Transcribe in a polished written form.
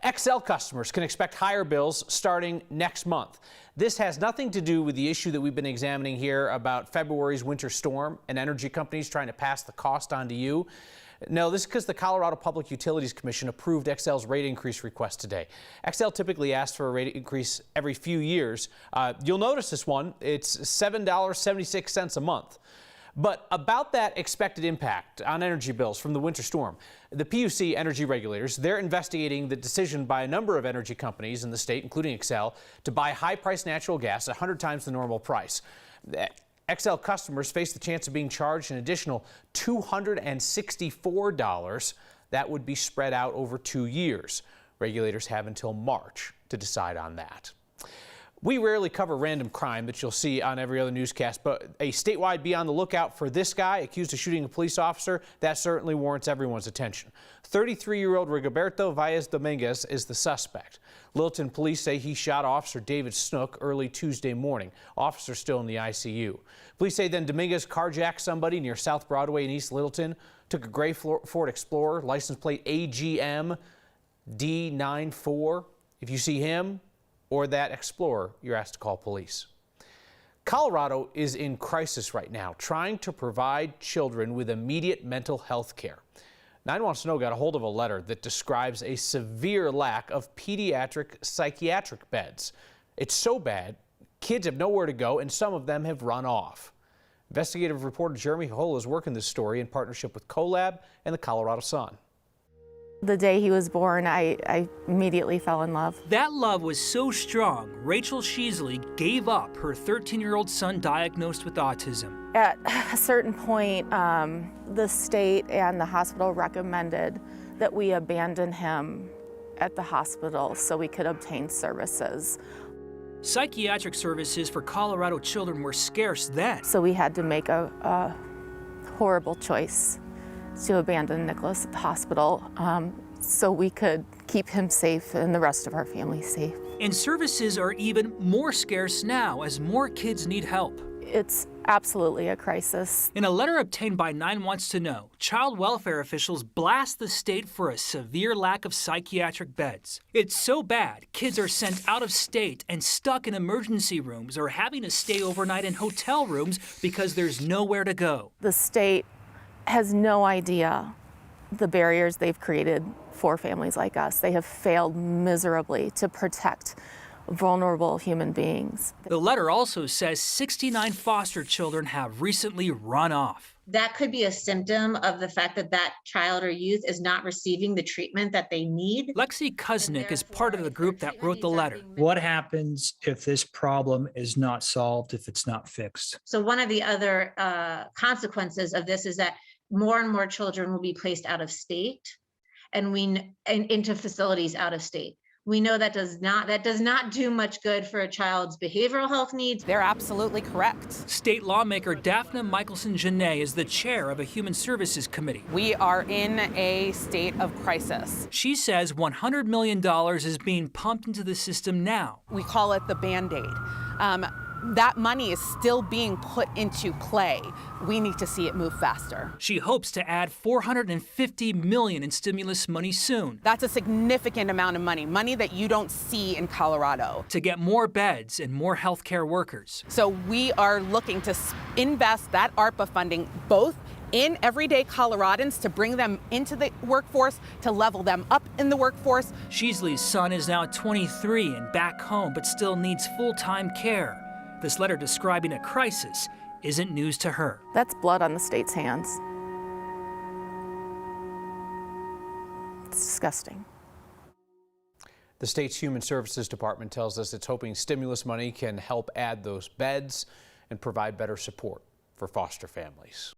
Xcel customers can expect higher bills starting next month. This has nothing to do with the issue that we've been examining here about February's winter storm and energy companies trying to pass the cost on to you. No, this is because the Colorado Public Utilities Commission approved Xcel's rate increase request today. Xcel typically asks for a rate increase every few years. You'll notice this one, it's $7.76 a month. But about that expected impact on energy bills from the winter storm, the PUC energy regulators, they're investigating the decision by a number of energy companies in the state, including Xcel, to buy high-priced natural gas 100 times the normal price. Xcel customers face the chance of being charged an additional $264. That would be spread out over 2 years. Regulators have until March to decide on that. We rarely cover random crime that you'll see on every other newscast, but a statewide be on the lookout for this guy accused of shooting a police officer, that certainly warrants everyone's attention. 33-year-old Rigoberto Valles Dominguez is the suspect. Littleton police say he shot Officer David Snook early Tuesday morning. Officer still in the ICU. Police say then Dominguez carjacked somebody near South Broadway in East Littleton, took a gray Ford Explorer, license plate AGM D94. If you see him or that Explorer, you're asked to call police. Colorado is in crisis right now, trying to provide children with immediate mental health care. 911 Snow got a hold of a letter that describes a severe lack of pediatric psychiatric beds. It's so bad, kids have nowhere to go, and some of them have run off. Investigative reporter Jeremy Hull is working this story in partnership with CoLab and the Colorado Sun. The day he was born, I immediately fell in love. That love was so strong, Rachel Sheasley gave up her 13-year-old son diagnosed with autism. At a certain point, the state and the hospital recommended that we abandon him at the hospital so we could obtain services. Psychiatric services for Colorado children were scarce then. So we had to make a horrible choice to abandon Nicholas at the hospital so we could keep him safe and the rest of our family safe. And services are even more scarce now as more kids need help. It's absolutely a crisis. In a letter obtained by 9 Wants to Know, child welfare officials blast the state for a severe lack of psychiatric beds. It's so bad, kids are sent out of state and stuck in emergency rooms or having to stay overnight in hotel rooms because there's nowhere to go. The state has no idea the barriers they've created for families like us. They have failed miserably to protect vulnerable human beings. The letter also says 69 foster children have recently run off. That could be a symptom of the fact that that child or youth is not receiving the treatment that they need. Lexi Kuznick is part of the group that wrote the letter. What happens if this problem is not solved, if it's not fixed? So one of the other consequences of this is that more and more children will be placed out of state and into facilities out of state. We know that does not do much good for a child's behavioral health needs. They're absolutely correct. State lawmaker Daphne Michelson-Jeannet is the chair of a Human Services Committee. We are in a state of crisis. She says $100 million is being pumped into the system now. We call it the Band-Aid. That money is still being put into play. We need to see it move faster. She hopes to add $450 million in stimulus money soon. That's a significant amount of money that you don't see in Colorado. To get more beds and more healthcare workers. So we are looking to invest that ARPA funding both in everyday Coloradans to bring them into the workforce, to level them up in the workforce. Sheasley's son is now 23 and back home, but still needs full-time care. This letter describing a crisis isn't news to her. That's blood on the state's hands. It's disgusting. The state's Human Services Department tells us it's hoping stimulus money can help add those beds and provide better support for foster families.